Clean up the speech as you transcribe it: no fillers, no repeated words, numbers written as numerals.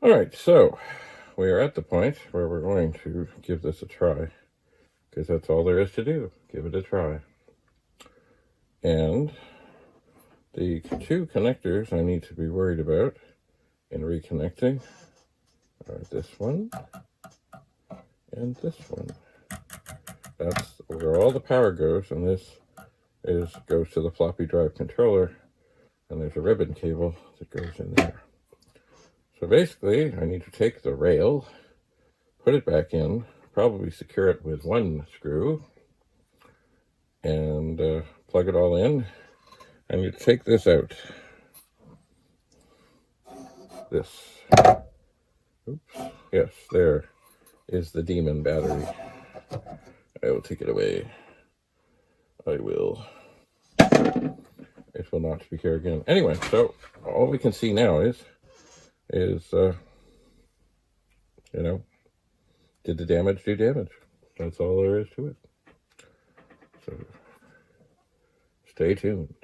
All right, so we are at the point where we're going to give this a try, because that's all there is to do. Give it a try. And the two connectors I need to be worried about in reconnecting are this one and this one. That's where all the power goes, and this goes to the floppy drive controller, and there's a ribbon cable that goes in there. So basically, I need to take the rail, put it back in, probably secure it with one screw, and plug it all in. I need to take this out. This. Oops. Yes, there is the demon battery. I will take it away. I will. It will not be here again. Anyway, so all we can see now is did the damage do damage? That's all there is to it. So stay tuned.